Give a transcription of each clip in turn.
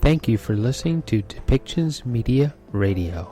Thank you for listening to Depictions Media Radio.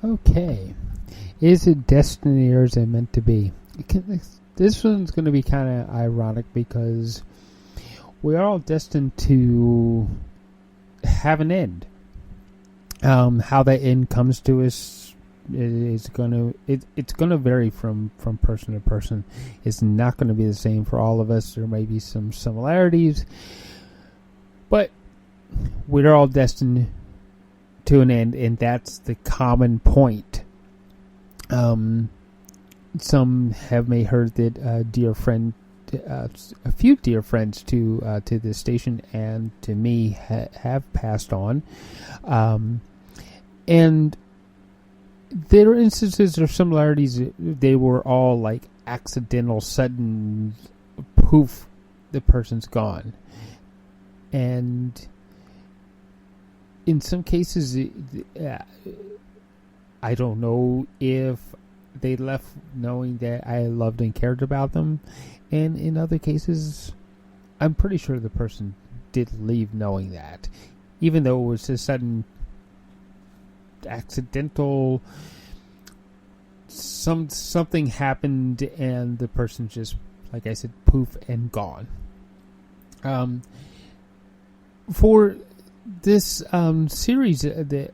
Okay, is it destiny or is it meant to be? This one's going to be kind of ironic because we're all destined to have an end. How that end comes to us it's going to vary from person to person. It's not going to be the same for all of us. There may be some similarities, but we're all destined to an end, and that's the common point. Some may heard that a few dear friends to this station and to me have passed on, and there are instances or similarities. They were all like accidental, sudden, poof, the person's gone, and in some cases, I don't know if they left knowing that I loved and cared about them. And in other cases, I'm pretty sure the person did leave knowing that. Even though it was a sudden, accidental, something happened and the person just, like I said, poof and gone. For this series that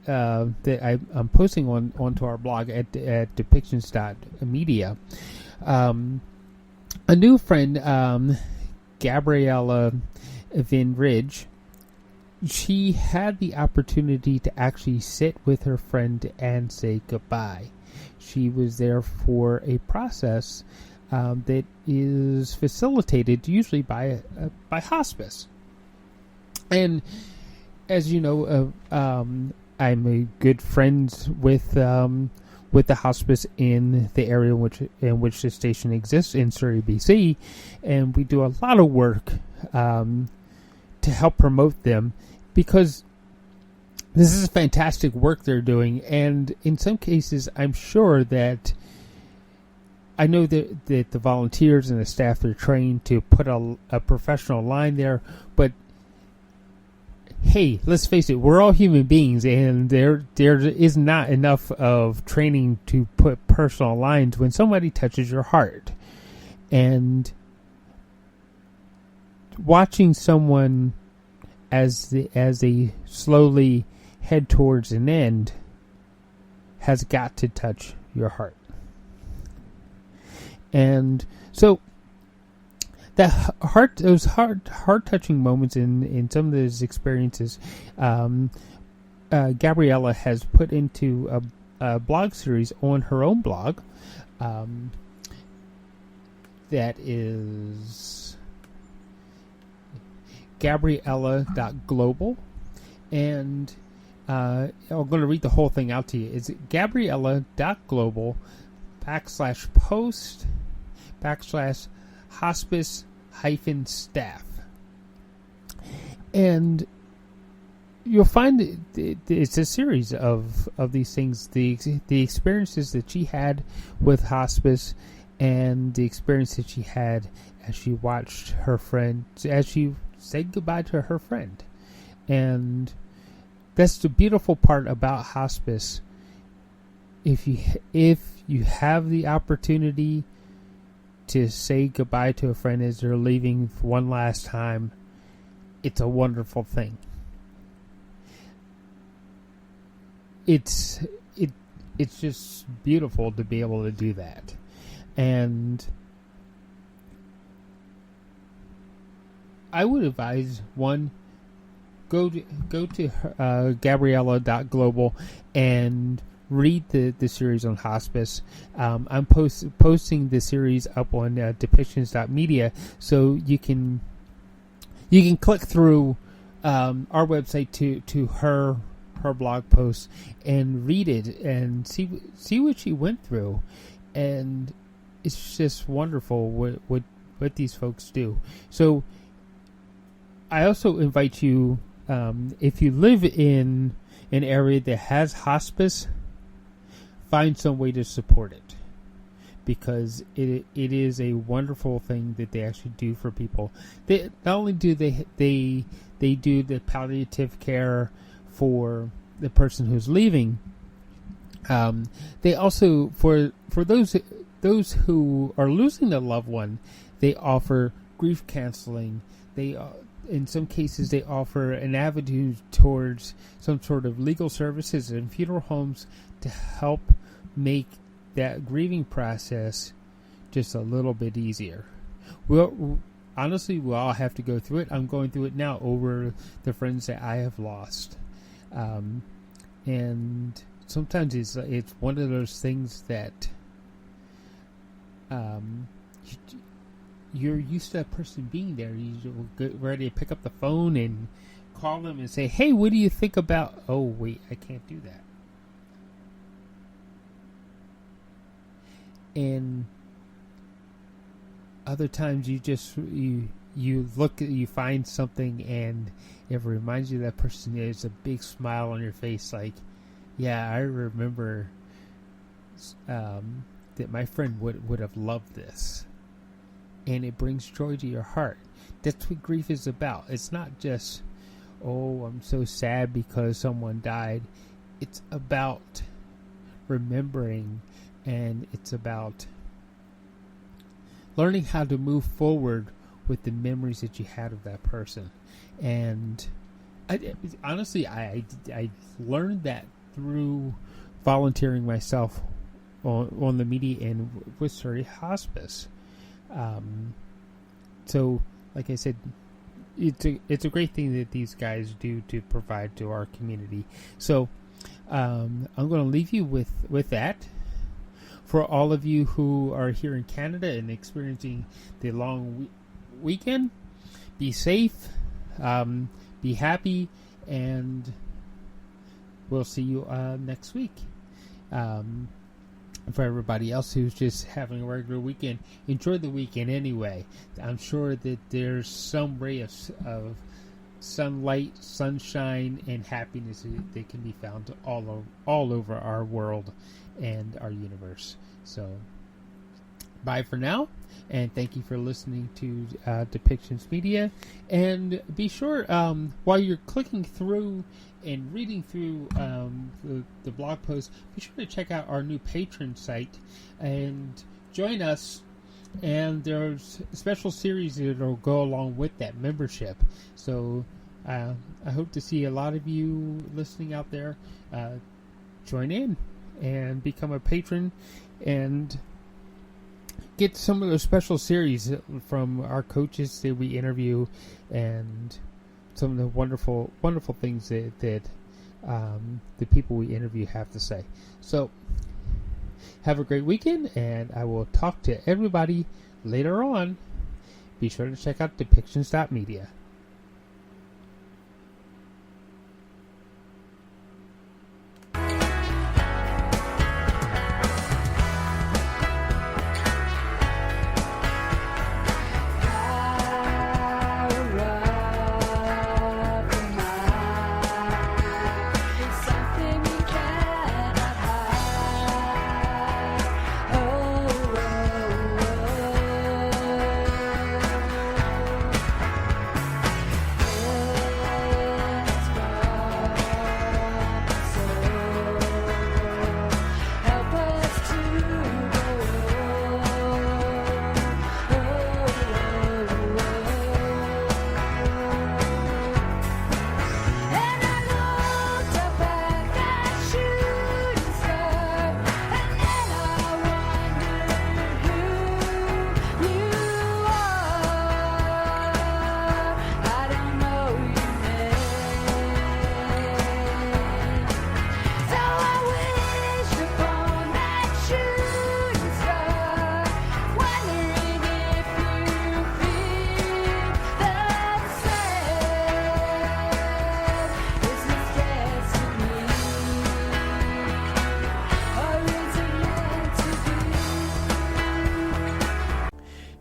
I'm posting onto our blog at depictions.media, a new friend, Gabriella van Rij, she had the opportunity to actually sit with her friend and say goodbye. She was there for a process that is facilitated usually by hospice. And as you know, I'm a good friend with the hospice in the area in which the station exists in Surrey, BC, and we do a lot of work to help promote them because this is fantastic work they're doing. And in some cases, I'm sure that I know that the volunteers and the staff are trained to put a professional line there, but hey, let's face it, we're all human beings, and there is not enough of training to put personal lines when somebody touches your heart. And watching someone as they slowly head towards an end has got to touch your heart. And so those heart-touching moments in some of those experiences, Gabriella has put into a blog series on her own blog. That is Gabriella.global, and I'm going to read the whole thing out to you. It's Gabriella.global/post/hospice-staff. And you'll find it's a series of these things, the experiences that she had with hospice, and the experience that she had as she watched her friend, as she said goodbye to her friend. And that's the beautiful part about hospice. If you have the opportunity to say goodbye to a friend as they're leaving one last time, it's a wonderful thing. It's just beautiful to be able to do that. And I would advise, one, go to Gabriella.global and read the series on hospice. I'm posting the series up on depictions.media, so you can click through our website to her blog post and read it and see what she went through. And it's just wonderful what these folks do. So I also invite you, if you live in an area that has hospice, find some way to support it, because it is a wonderful thing that they actually do for people. They not only do they do the palliative care for the person who's leaving. They also, for those who are losing a loved one, they offer grief counseling. They in some cases they offer an avenue towards some sort of legal services and funeral homes to help make that grieving process just a little bit easier. Honestly, we'll all have to go through it. I'm going through it now over the friends that I have lost. And sometimes it's one of those things that you're used to that person being there. You get ready to pick up the phone and call them and say, "Hey, what do you think about?" Oh, wait, I can't do that. And other times you look, you find something and it reminds you of that person. There's a big smile on your face, like, yeah, I remember that my friend would have loved this. And it brings joy to your heart. That's what grief is about. It's not just, oh, I'm so sad because someone died. It's about remembering, and it's about learning how to move forward with the memories that you had of that person. And honestly, I learned that through volunteering myself on the media and with Surrey Hospice. So, like I said, it's a great thing that these guys do to provide to our community. So, I'm going to leave you with that. For all of you who are here in Canada and experiencing the long weekend, be safe, be happy, and we'll see you next week. For everybody else who's just having a regular weekend, enjoy the weekend anyway. I'm sure that there's some ray of sunlight, sunshine, and happiness that can be found all over our world and our universe. So, bye for now, and thank you for listening to Depictions Media. And be sure, while you're clicking through and reading through the blog post, be sure to check out our new patron site and join us. And there's a special series that will go along with that membership. So I hope to see a lot of you listening out there. Join in and become a patron and get some of those special series from our coaches that we interview, and some of the wonderful things that the people we interview have to say. So have a great weekend, and I will talk to everybody later on. Be sure to check out depictions.media.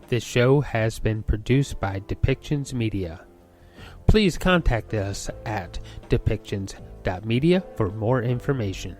This show has been produced by Depictions Media. Please contact us at depictions.media for more information.